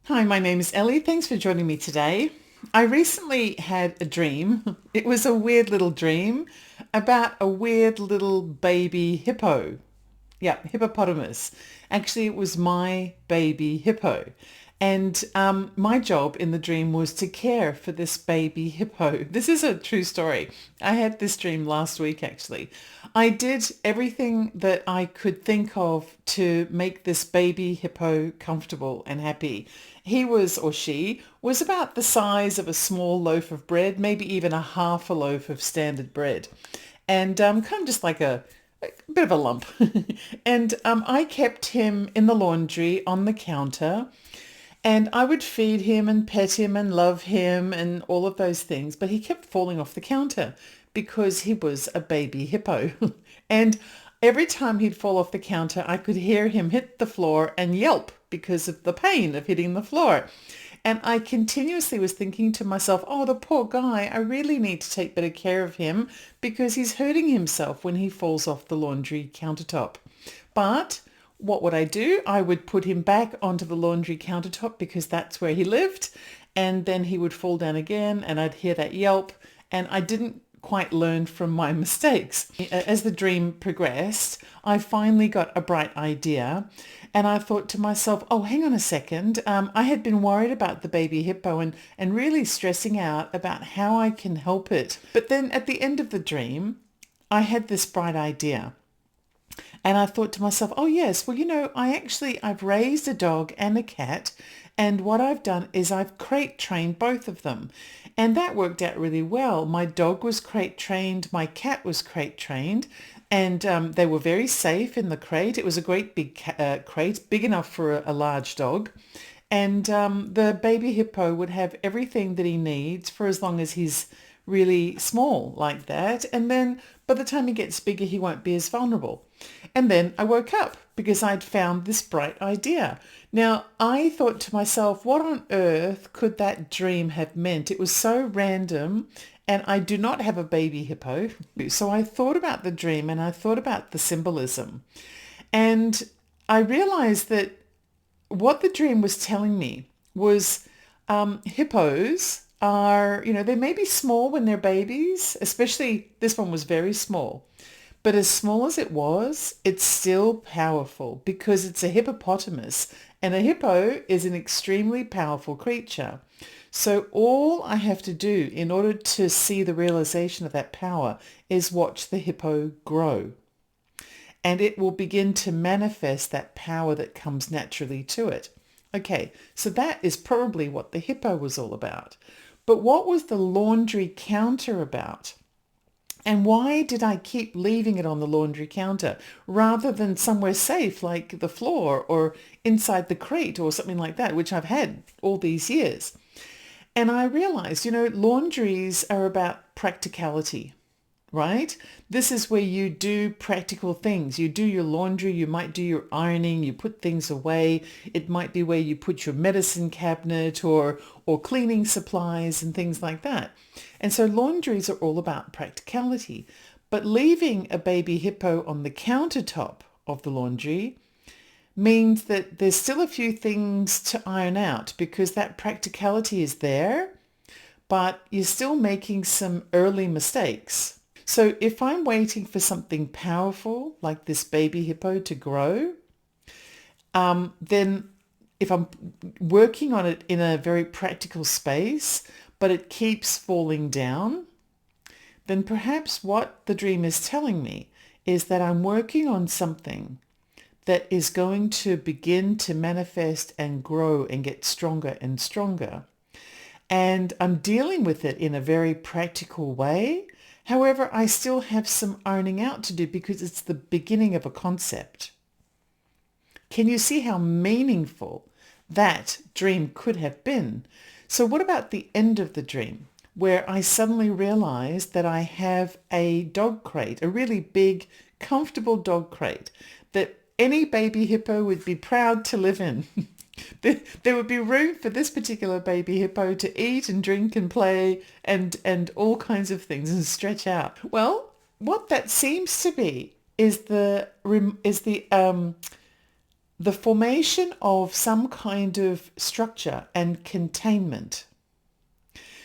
Hi, my name is Ellie. Thanks for joining me today. I recently had a dream. It was a weird little dream about a weird little baby hippo. Yeah, hippopotamus. Actually, it was my baby hippo. And my job in the dream was to care for this baby hippo. This is a true story. I had this dream last week, actually. I did everything that I could think of to make this baby hippo comfortable and happy. He was, or she, was about the size of a small loaf of bread, maybe even a half a loaf of standard bread. And kind of just like a bit of a lump. And I kept him in the laundry on the counter, and I would feed him and pet him and love him and all of those things. But he kept falling off the counter because he was a baby hippo. And every time he'd fall off the counter, I could hear him hit the floor and yelp because of the pain of hitting the floor. And I continuously was thinking to myself, oh, the poor guy, I really need to take better care of him because he's hurting himself when he falls off the laundry countertop. But what would I do? I would put him back onto the laundry countertop because that's where he lived. And then he would fall down again and I'd hear that yelp. And I didn't quite learn from my mistakes. As the dream progressed, I finally got a bright idea and I thought to myself, oh, hang on a second. I had been worried about the baby hippo and really stressing out about how I can help it. But then at the end of the dream, I had this bright idea. And I thought to myself, oh yes, well, I've raised a dog and a cat. And what I've done is I've crate trained both of them. And that worked out really well. My dog was crate trained. My cat was crate trained. And they were very safe in the crate. It was a great big crate, big enough for a large dog. And the baby hippo would have everything that he needs for as long as he's really small like that. And then by the time he gets bigger, he won't be as vulnerable. And then I woke up because I'd found this bright idea. Now, I thought to myself, what on earth could that dream have meant? It was so random and I do not have a baby hippo. So I thought about the dream and I thought about the symbolism. And I realized that what the dream was telling me was hippos are, they may be small when they're babies, especially this one was very small. But as small as it was, it's still powerful because it's a hippopotamus and a hippo is an extremely powerful creature. So all I have to do in order to see the realization of that power is watch the hippo grow. And it will begin to manifest that power that comes naturally to it. Okay, so that is probably what the hippo was all about. But what was the laundry counter about? And why did I keep leaving it on the laundry counter rather than somewhere safe like the floor or inside the crate or something like that, which I've had all these years? And I realized, laundries are about practicality, right? This is where you do practical things. You do your laundry, you might do your ironing, you put things away. It might be where you put your medicine cabinet or cleaning supplies and things like that. And so laundries are all about practicality. But leaving a baby hippo on the countertop of the laundry means that there's still a few things to iron out because that practicality is there, but you're still making some early mistakes. So if I'm waiting for something powerful like this baby hippo to grow, then if I'm working on it in a very practical space, but it keeps falling down, then perhaps what the dream is telling me is that I'm working on something that is going to begin to manifest and grow and get stronger and stronger. And I'm dealing with it in a very practical way. However, I still have some ironing out to do because it's the beginning of a concept. Can you see how meaningful that dream could have been? So what about the end of the dream, where I suddenly realized that I have a dog crate, a really big, comfortable dog crate that any baby hippo would be proud to live in. There would be room for this particular baby hippo to eat and drink and play and all kinds of things and stretch out. Well, what that seems to be is the the formation of some kind of structure and containment.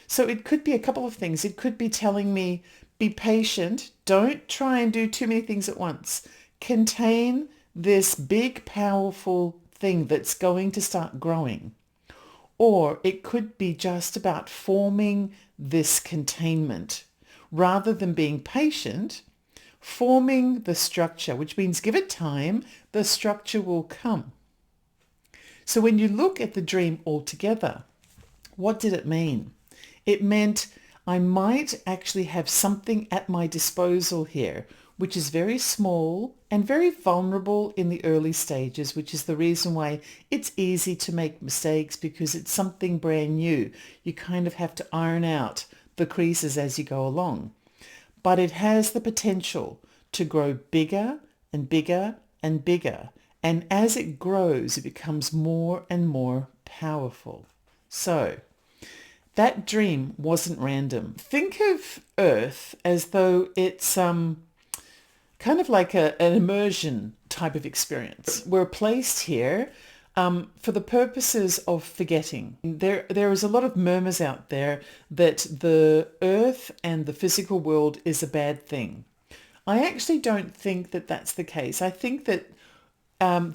So it could be a couple of things. It could be telling me, be patient, don't try and do too many things at once. Contain this big, powerful thing that's going to start growing. Or it could be just about forming this containment. Rather than being patient, forming the structure, which means give it time, the structure will come. So when you look at the dream altogether, what did it mean? It meant I might actually have something at my disposal here, which is very small and very vulnerable in the early stages, which is the reason why it's easy to make mistakes, because it's something brand new. You kind of have to iron out the creases as you go along. But it has the potential to grow bigger and bigger and bigger. And as it grows, it becomes more and more powerful. So that dream wasn't random. Think of Earth as though it's kind of like an immersion type of experience. We're placed here for the purposes of forgetting. There is a lot of murmurs out there that the earth and the physical world is a bad thing. I actually don't think that that's the case. I think that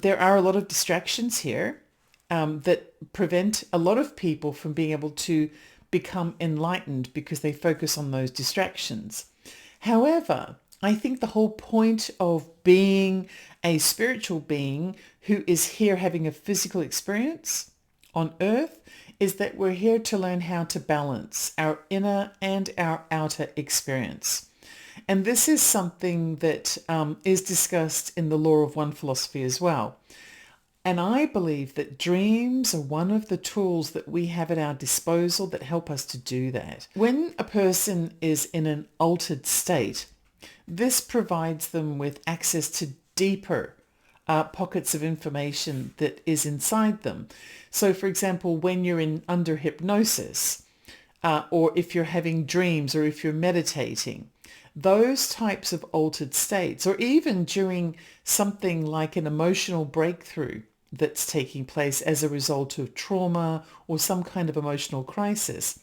there are a lot of distractions here that prevent a lot of people from being able to become enlightened because they focus on those distractions. However, I think the whole point of being a spiritual being who is here having a physical experience on earth is that we're here to learn how to balance our inner and our outer experience. And this is something that is discussed in the Law of One philosophy as well. And I believe that dreams are one of the tools that we have at our disposal that help us to do that. When a person is in an altered state, this provides them with access to deeper pockets of information that is inside them. So for example, when you're under hypnosis, or if you're having dreams, or if you're meditating, those types of altered states, or even during something like an emotional breakthrough that's taking place as a result of trauma or some kind of emotional crisis,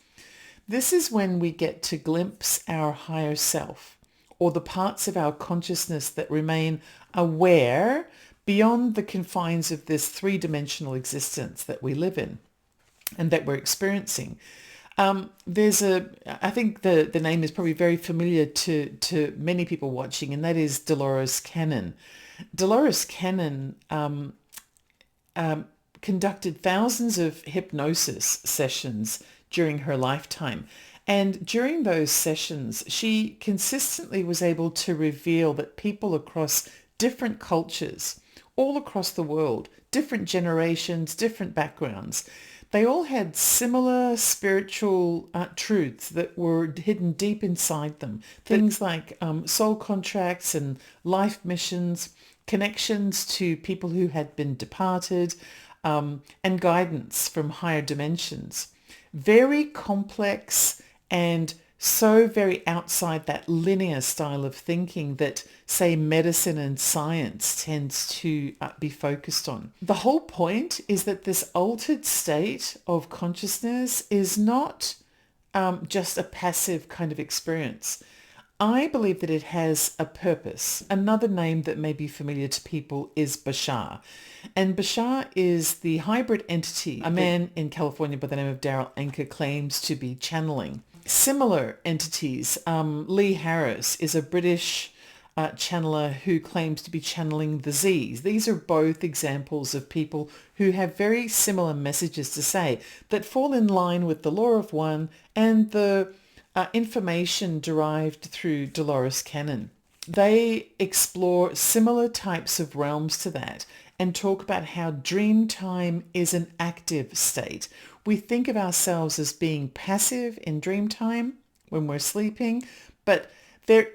this is when we get to glimpse our higher self, or the parts of our consciousness that remain aware beyond the confines of this three-dimensional existence that we live in and that we're experiencing. I think the name is probably very familiar to many people watching, and that is Dolores Cannon. Dolores Cannon conducted thousands of hypnosis sessions during her lifetime. And during those sessions, she consistently was able to reveal that people across different cultures, all across the world, different generations, different backgrounds, they all had similar spiritual truths that were hidden deep inside them. Things like soul contracts and life missions, connections to people who had been departed, and guidance from higher dimensions. Very complex and so very outside that linear style of thinking that, say, medicine and science tends to be focused on. The whole point is that this altered state of consciousness is not just a passive kind of experience. I believe that it has a purpose. Another name that may be familiar to people is Bashar. And Bashar is the hybrid entity a man in California by the name of Daryl Anker claims to be channeling. Similar entities, Lee Harris is a British channeler who claims to be channeling the Z's. These are both examples of people who have very similar messages to say that fall in line with the Law of One and the information derived through Dolores Cannon. They explore similar types of realms to that and talk about how dream time is an active state. We think of ourselves as being passive in dream time when we're sleeping, but there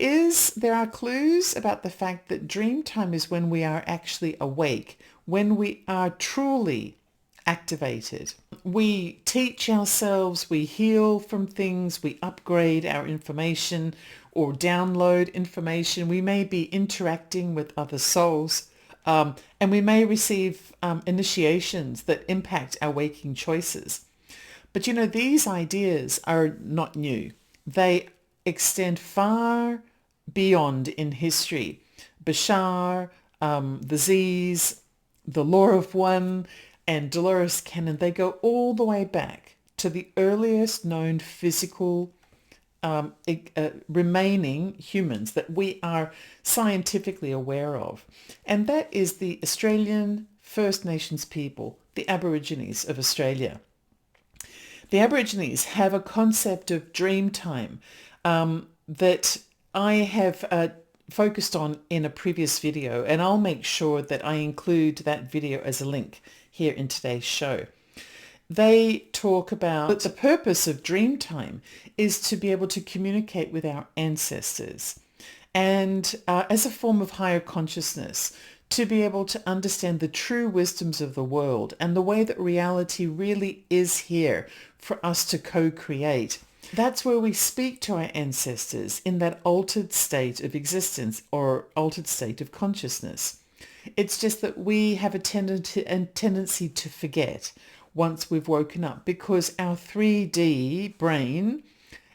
are clues about the fact that dream time is when we are actually awake, when we are truly activated. We teach ourselves, we heal from things, we upgrade our information or download information. We may be interacting with other souls And we may receive initiations that impact our waking choices. But these ideas are not new. They extend far beyond in history. Bashar, the Z's, the Law of One, and Dolores Cannon, they go all the way back to the earliest known physical remaining humans that we are scientifically aware of. And that is the Australian First Nations people, the Aborigines of Australia. The Aborigines have a concept of dream time that I have focused on in a previous video, and I'll make sure that I include that video as a link here in today's show. They talk about the purpose of dream time is to be able to communicate with our ancestors and as a form of higher consciousness, to be able to understand the true wisdoms of the world and the way that reality really is here for us to co-create. That's where we speak to our ancestors in that altered state of existence or altered state of consciousness. It's just that we have a tendency to forget once we've woken up, because our 3D brain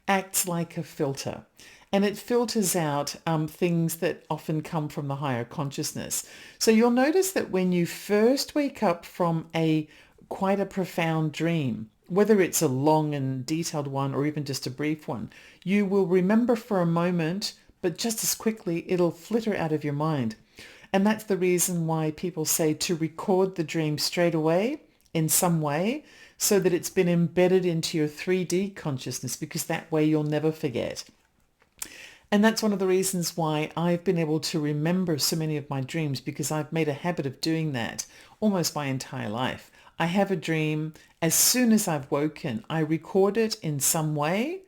acts like a filter, and it filters out things that often come from the higher consciousness. So you'll notice that when you first wake up from quite a profound dream, whether it's a long and detailed one or even just a brief one, you will remember for a moment, but just as quickly it'll flitter out of your mind. And that's the reason why people say to record the dream straight away in some way, so that it's been embedded into your 3D consciousness, because that way you'll never forget. And that's one of the reasons why I've been able to remember so many of my dreams, because I've made a habit of doing that almost my entire life. I have a dream. As soon as I've woken, I record it in some way,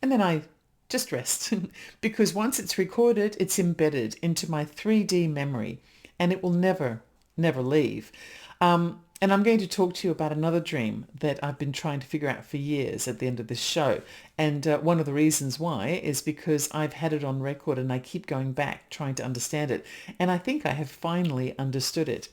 and then I just rest because once it's recorded, it's embedded into my 3D memory, and it will never, never leave. And I'm going to talk to you about another dream that I've been trying to figure out for years at the end of this show. And one of the reasons why is because I've had it on record and I keep going back trying to understand it. And I think I have finally understood it.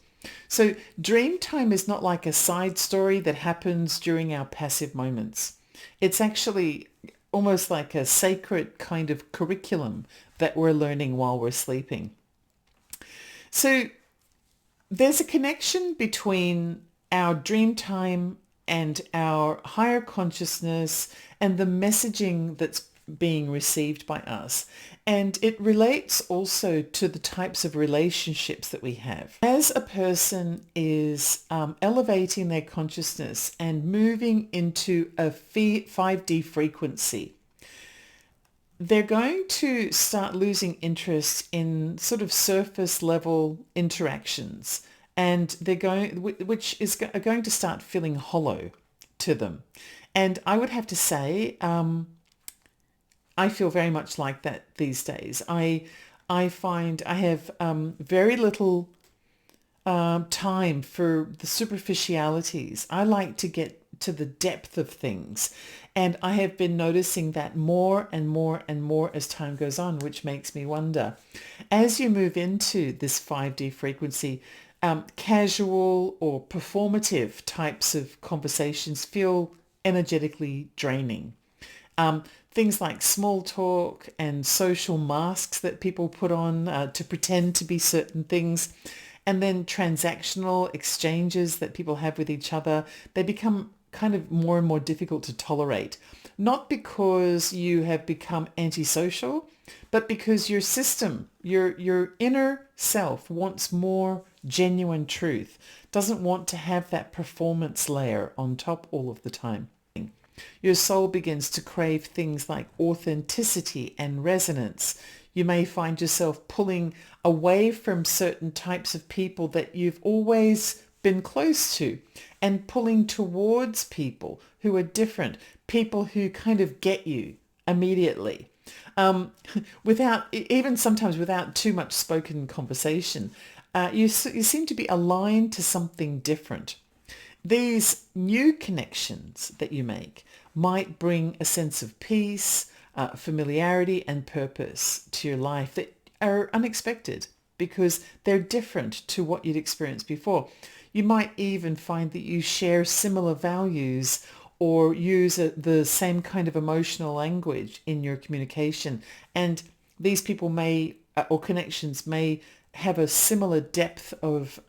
So dream time is not like a side story that happens during our passive moments. It's actually almost like a sacred kind of curriculum that we're learning while we're sleeping. So there's a connection between our dream time and our higher consciousness and the messaging that's being received by us. And it relates also to the types of relationships that we have. As a person is elevating their consciousness and moving into a 5D frequency, they're going to start losing interest in sort of surface level interactions, and which is going to start feeling hollow to them. And I would have to say, I feel very much like that these days. I find I have very little time for the superficialities. I like to get to the depth of things. And I have been noticing that more and more and more as time goes on, which makes me wonder, as you move into this 5D frequency, casual or performative types of conversations feel energetically draining. Things like small talk and social masks that people put on to pretend to be certain things, and then transactional exchanges that people have with each other, they become kind of more and more difficult to tolerate. Not because you have become antisocial, but because your system, your inner self wants more genuine truth, doesn't want to have that performance layer on top all of the time. Your soul begins to crave things like authenticity and resonance. You may find yourself pulling away from certain types of people that you've always been close to, and pulling towards people who are different, people who kind of get you immediately, sometimes without too much spoken conversation. You seem to be aligned to something different. These new connections that you make might bring a sense of peace, familiarity and purpose to your life that are unexpected. because they're different to what you'd experienced before. You might even find that you share similar values or use the same kind of emotional language in your communication. And these people may, or connections may have a similar depth of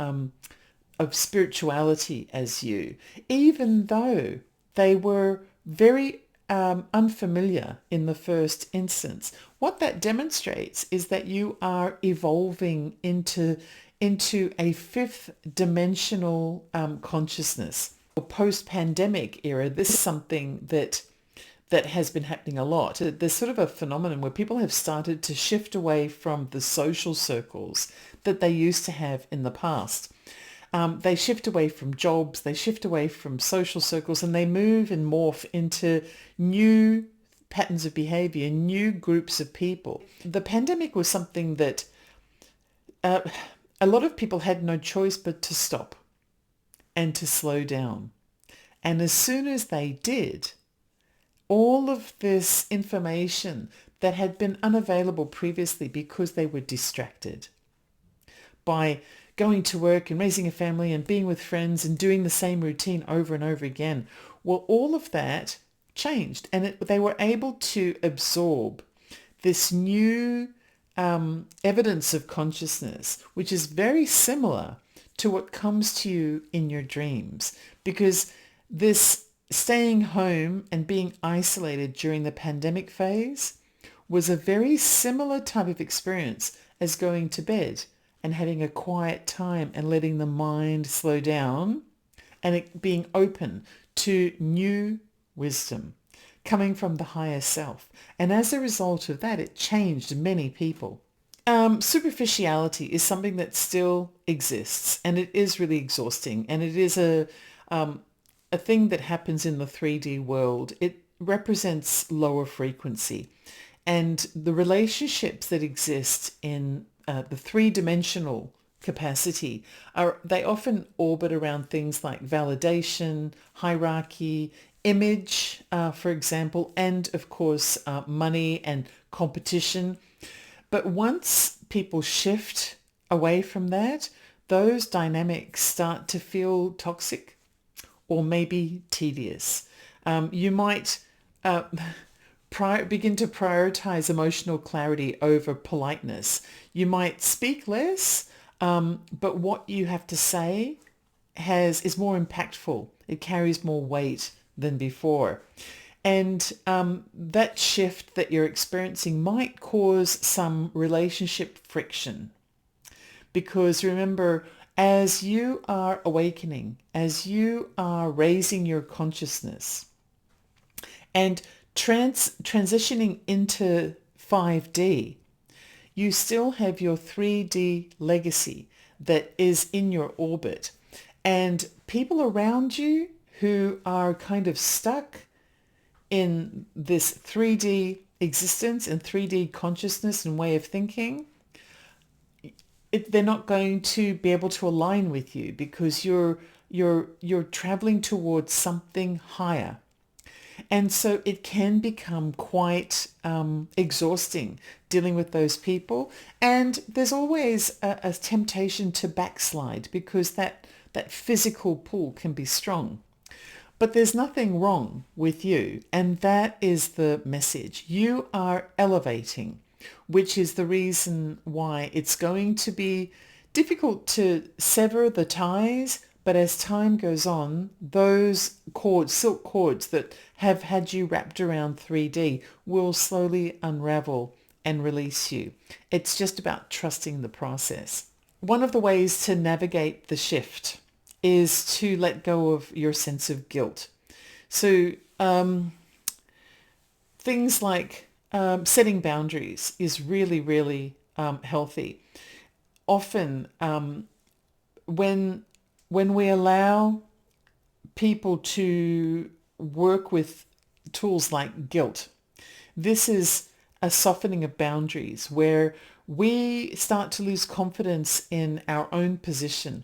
spirituality as you, even though they were very unfamiliar in the first instance. What that demonstrates is that you are evolving into a fifth dimensional consciousness. Post-pandemic era, this is something that has been happening a lot. There's sort of a phenomenon where people have started to shift away from the social circles that they used to have in the past. They shift away from jobs, they shift away from social circles, and they move and morph into new patterns of behavior, new groups of people. The pandemic was something that a lot of people had no choice but to stop and to slow down. And as soon as they did, all of this information that had been unavailable previously because they were distracted by going to work and raising a family and being with friends and doing the same routine over and over again, well, all of that changed, and they were able to absorb this new evidence of consciousness, which is very similar to what comes to you in your dreams, because this staying home and being isolated during the pandemic phase was a very similar type of experience as going to bed and having a quiet time and letting the mind slow down and it being open to new wisdom coming from the higher self. And as a result of that, it changed many people. Superficiality is something that still exists, and it is really exhausting, and it is a thing that happens in the 3D world. It represents lower frequency, and the relationships that exist in the three-dimensional capacity they often orbit around things like validation, hierarchy, image, for example, and of course money and competition. But once people shift away from that, those dynamics start to feel toxic or maybe tedious. You might begin to prioritize emotional clarity over politeness. You might speak less, but what you have to say is more impactful. It carries more weight than before. And that shift that you're experiencing might cause some relationship friction. Because remember, as you are awakening, as you are raising your consciousness and transitioning into 5D, you still have your 3D legacy that is in your orbit. And people around you who are kind of stuck in this 3D existence and 3D consciousness and way of thinking, they're not going to be able to align with you because you're traveling towards something higher. And so it can become quite exhausting dealing with those people. And there's always a temptation to backslide because that physical pull can be strong. But there's nothing wrong with you. And that is the message. You are elevating, which is the reason why it's going to be difficult to sever the ties. But as time goes on, those cords, silk cords that have had you wrapped around 3D will slowly unravel and release you. It's just about trusting the process. One of the ways to navigate the shift is to let go of your sense of guilt. So things like setting boundaries is really, really healthy. Often when we allow people to work with tools like guilt, this is a softening of boundaries where we start to lose confidence in our own position.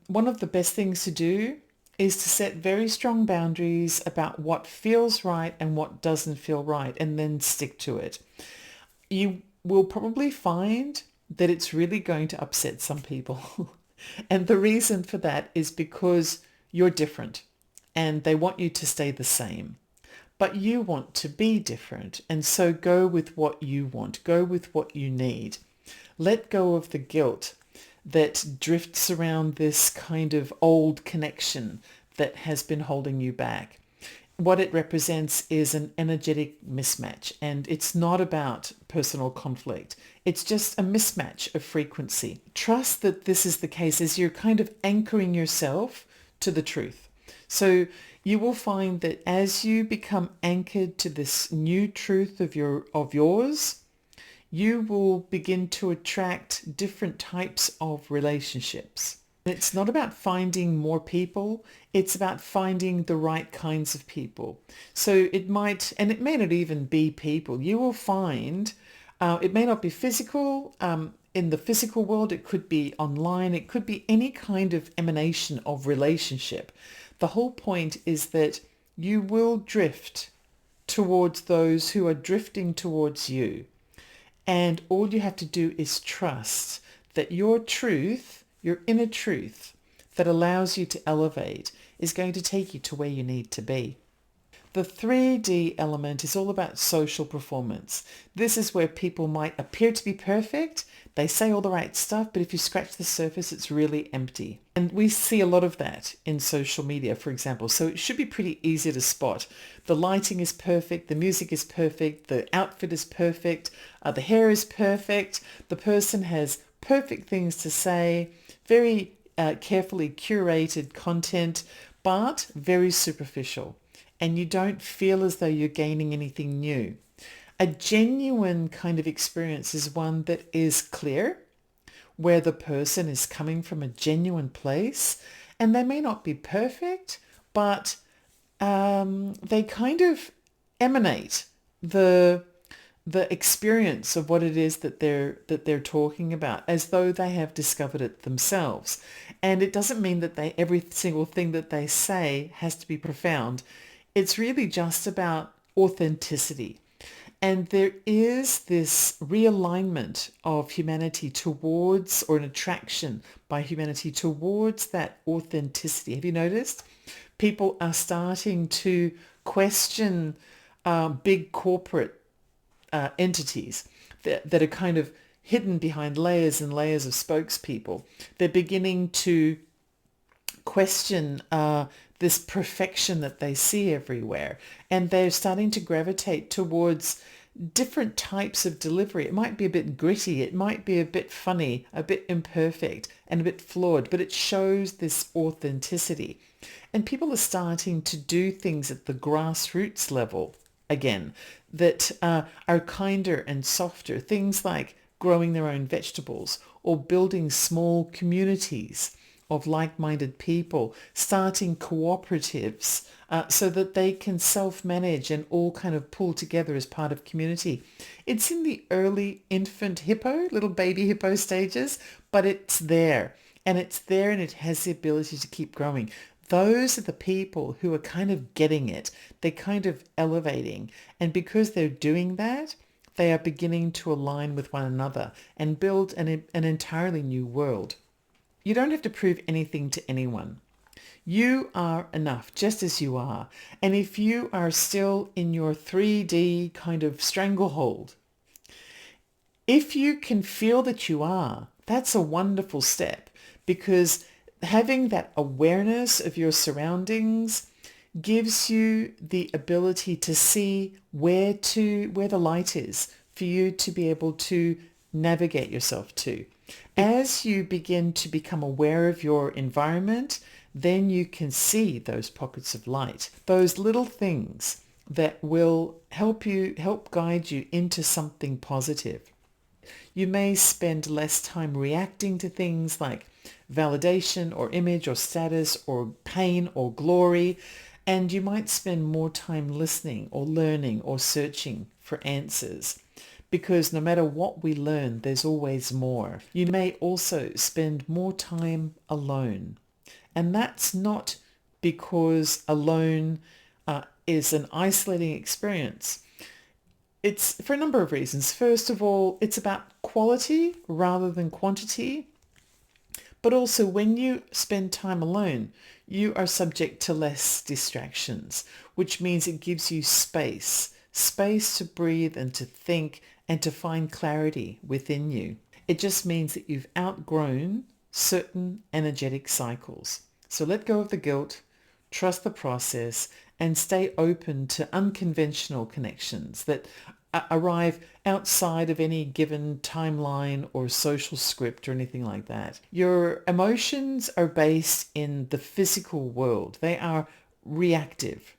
One of the best things to do is to set very strong boundaries about what feels right and what doesn't feel right, and then stick to it. You will probably find that it's really going to upset some people. And the reason for that is because you're different and they want you to stay the same. But you want to be different. And so go with what you want. Go with what you need. Let go of the guilt that drifts around this kind of old connection that has been holding you back. What it represents is an energetic mismatch, and it's not about personal conflict. It's just a mismatch of frequency. Trust that this is the case as you're kind of anchoring yourself to the truth. So you will find that as you become anchored to this new truth of yours, you will begin to attract different types of relationships. It's not about finding more people. It's about finding the right kinds of people. So it might, and it may not even be people. You will find, it may not be physical. In the physical world, it could be online. It could be any kind of emanation of relationship. The whole point is that you will drift towards those who are drifting towards you. And all you have to do is trust that your truth, your inner truth that allows you to elevate is going to take you to where you need to be. The 3D element is all about social performance. This is where people might appear to be perfect. They say all the right stuff, but if you scratch the surface, it's really empty. And we see a lot of that in social media, for example. So it should be pretty easy to spot. The lighting is perfect. The music is perfect. The outfit is perfect. The hair is perfect. The person has perfect things to say. Very carefully curated content, but very superficial. And you don't feel as though you're gaining anything new. A genuine kind of experience is one that is clear, where the person is coming from a genuine place, and they may not be perfect, but they kind of emanate the experience of what it is that they're talking about, as though they have discovered it themselves. And it doesn't mean that every single thing that they say has to be profound. It's really just about authenticity. And there is this realignment of humanity towards, or an attraction by humanity towards that authenticity. Have you noticed? People are starting to question big corporate entities that are kind of hidden behind layers and layers of spokespeople. They're beginning to question this perfection that they see everywhere, and they're starting to gravitate towards different types of delivery. It might be a bit gritty, it might be a bit funny, a bit imperfect and a bit flawed, but it shows this authenticity. And people are starting to do things at the grassroots level again that are kinder and softer. Things like growing their own vegetables or building small communities of like-minded people, starting cooperatives so that they can self-manage and all kind of pull together as part of community. It's in the early infant hippo, little baby hippo stages, but it's there. And it's there and it has the ability to keep growing. Those are the people who are kind of getting it. They're kind of elevating. And because they're doing that, they are beginning to align with one another and build an entirely new world. You don't have to prove anything to anyone. You are enough just as you are. And if you are still in your 3D kind of stranglehold, if you can feel that you are, that's a wonderful step, because having that awareness of your surroundings gives you the ability to see where the light is for you to be able to navigate yourself to. As you begin to become aware of your environment, then you can see those pockets of light, those little things that will help guide you into something positive. You may spend less time reacting to things like validation or image or status or pain or glory, and you might spend more time listening or learning or searching for answers. Because no matter what we learn, there's always more. You may also spend more time alone. And that's not because alone is an isolating experience. It's for a number of reasons. First of all, it's about quality rather than quantity. But also when you spend time alone, you are subject to less distractions, which means it gives you space to breathe and to think and to find clarity within you. It just means that you've outgrown certain energetic cycles. So let go of the guilt, trust the process, and stay open to unconventional connections that arrive outside of any given timeline or social script or anything like that. Your emotions are based in the physical world. They are reactive.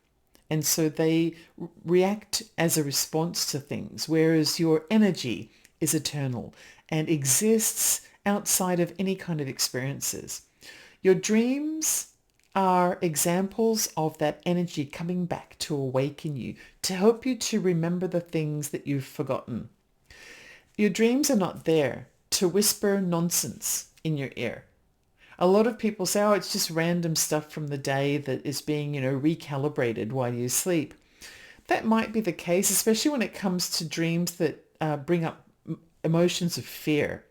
And so they react as a response to things, whereas your energy is eternal and exists outside of any kind of experiences. Your dreams are examples of that energy coming back to awaken you, to help you to remember the things that you've forgotten. Your dreams are not there to whisper nonsense in your ear. A lot of people say, oh, it's just random stuff from the day that is being, recalibrated while you sleep. That might be the case, especially when it comes to dreams that bring up emotions of fear.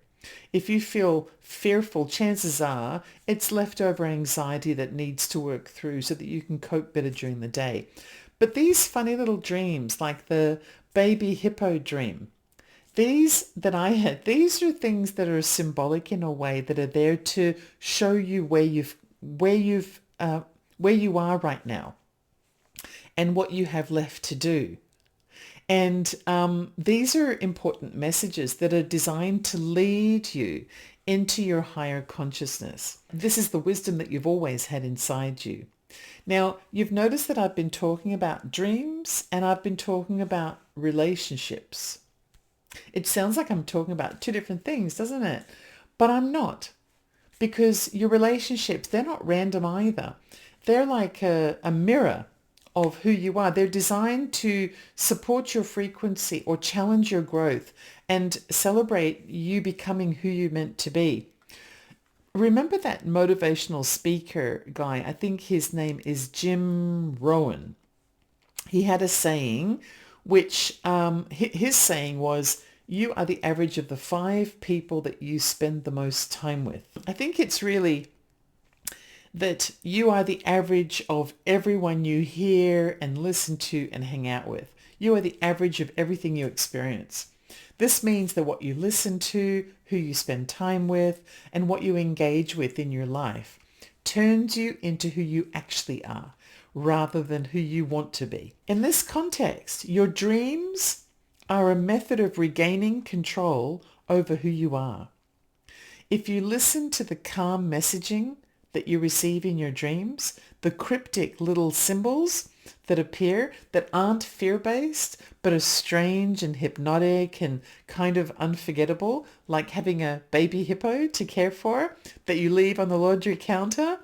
If you feel fearful, chances are it's leftover anxiety that needs to work through so that you can cope better during the day. But these funny little dreams, like the baby hippo dream, these that I had, these are things that are symbolic in a way, that are there to show you where you are right now and what you have left to do. And these are important messages that are designed to lead you into your higher consciousness. This is the wisdom that you've always had inside you. Now, you've noticed that I've been talking about dreams and I've been talking about relationships. It sounds like I'm talking about two different things, doesn't it? But I'm not, because your relationships, they're not random either. They're like a mirror of who you are. They're designed to support your frequency or challenge your growth and celebrate you becoming who you're meant to be. Remember that motivational speaker guy? I think his name is Jim Rohn. He had a saying, which his saying was, you are the average of the 5 people that you spend the most time with. I think it's really that you are the average of everyone you hear and listen to and hang out with. You are the average of everything you experience. This means that what you listen to, who you spend time with, and what you engage with in your life turns you into who you actually are, rather than who you want to be. In this context, your dreams are a method of regaining control over who you are. If you listen to the calm messaging that you receive in your dreams, the cryptic little symbols that appear that aren't fear-based, but are strange and hypnotic and kind of unforgettable, like having a baby hippo to care for that you leave on the laundry counter.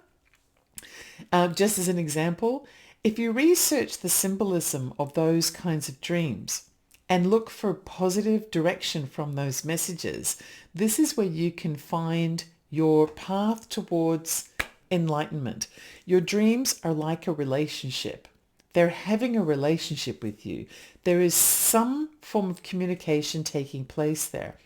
Just as an example, if you research the symbolism of those kinds of dreams and look for positive direction from those messages, this is where you can find your path towards enlightenment. Your dreams are like a relationship. They're having a relationship with you. There is some form of communication taking place there.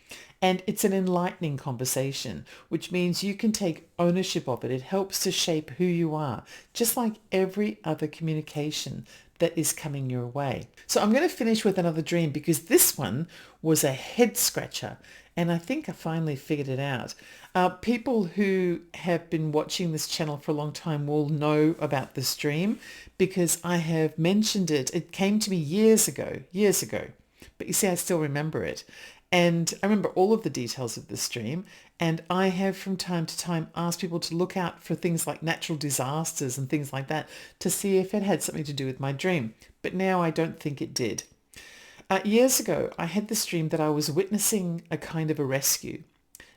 And it's an enlightening conversation, which means you can take ownership of it. It helps to shape who you are, just like every other communication that is coming your way. So I'm going to finish with another dream, because this one was a head scratcher. And I think I finally figured it out. People who have been watching this channel for a long time will know about this dream, because I have mentioned it. It came to me years ago. But you see, I still remember it. And I remember all of the details of this dream. And I have from time to time asked people to look out for things like natural disasters and things like that to see if it had something to do with my dream. But now I don't think it did. Years ago, I had this dream that I was witnessing a kind of a rescue.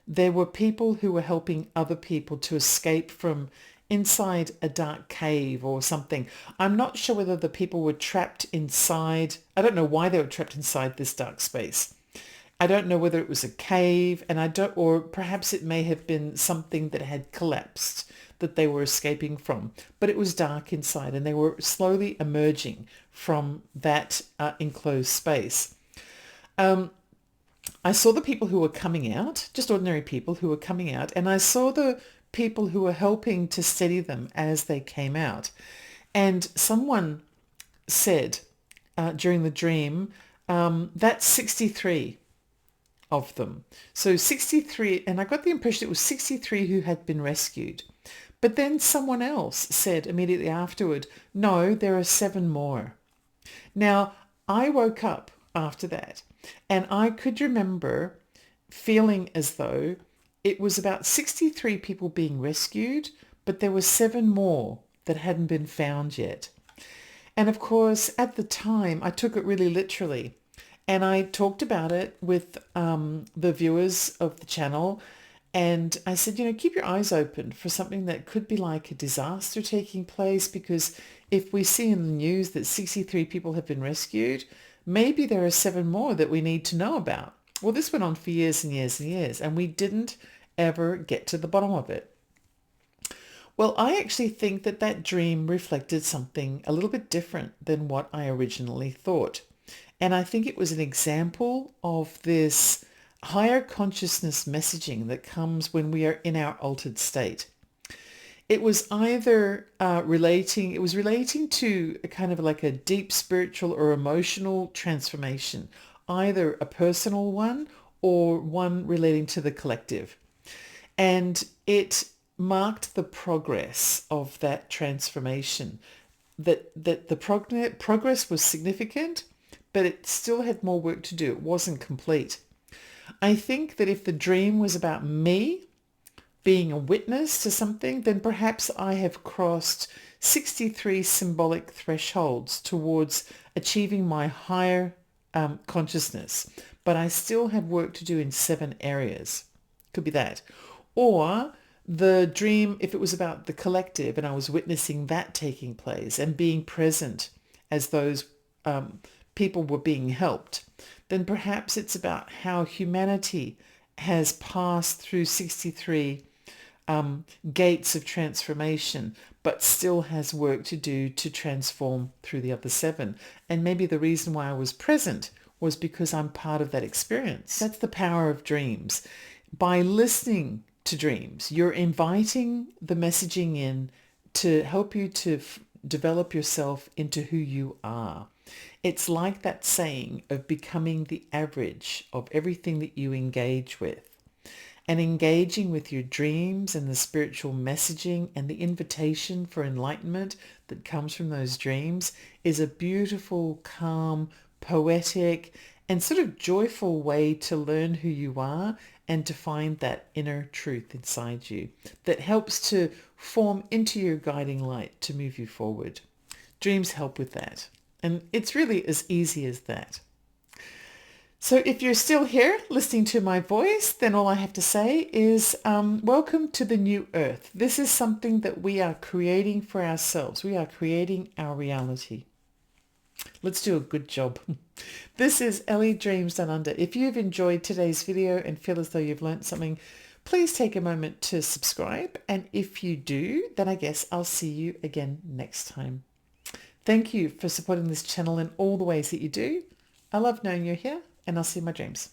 There were people who were helping other people to escape from inside a dark cave or something. I'm not sure whether the people were trapped inside. I don't know why they were trapped inside this dark space. I don't know whether it was a cave, or perhaps it may have been something that had collapsed that they were escaping from. But it was dark inside, and they were slowly emerging from that enclosed space. I saw the people who were coming out, just ordinary people who were coming out, and I saw the people who were helping to steady them as they came out. And someone said during the dream, that's 63 of them. So 63, and I got the impression it was 63 who had been rescued. But then someone else said immediately afterward, no, there are 7 more. Now, I woke up after that and I could remember feeling as though it was about 63 people being rescued, but there were 7 more that hadn't been found yet. And of course, at the time, I took it really literally. And I talked about it with the viewers of the channel. And I said, keep your eyes open for something that could be like a disaster taking place, because if we see in the news that 63 people have been rescued, maybe there are 7 more that we need to know about. Well, this went on for years and years and years, and we didn't ever get to the bottom of it. Well, I actually think that that dream reflected something a little bit different than what I originally thought. And I think it was an example of this higher consciousness messaging that comes when we are in our altered state. It was either relating to a kind of like a deep spiritual or emotional transformation, either a personal one or one relating to the collective. And it marked the progress of that transformation, that the progress was significant, but it still had more work to do. It wasn't complete. I think that if the dream was about me being a witness to something, then perhaps I have crossed 63 symbolic thresholds towards achieving my higher consciousness. But I still have work to do in 7 areas. Could be that. Or the dream, if it was about the collective and I was witnessing that taking place and being present as those people were being helped, then perhaps it's about how humanity has passed through 63 gates of transformation, but still has work to do to transform through the other 7. And maybe the reason why I was present was because I'm part of that experience. That's the power of dreams. By listening to dreams, you're inviting the messaging in to help you to develop yourself into who you are. It's like that saying of becoming the average of everything that you engage with. And engaging with your dreams and the spiritual messaging and the invitation for enlightenment that comes from those dreams is a beautiful, calm, poetic, and sort of joyful way to learn who you are and to find that inner truth inside you that helps to form into your guiding light to move you forward. Dreams help with that. And it's really as easy as that. So if you're still here listening to my voice, then all I have to say is welcome to the new earth. This is something that we are creating for ourselves. We are creating our reality. Let's do a good job. This is Ellie Dreams Down Under. If you've enjoyed today's video and feel as though you've learned something, please take a moment to subscribe. And if you do, then I guess I'll see you again next time. Thank you for supporting this channel in all the ways that you do. I love knowing you're here, and I'll see you in my dreams.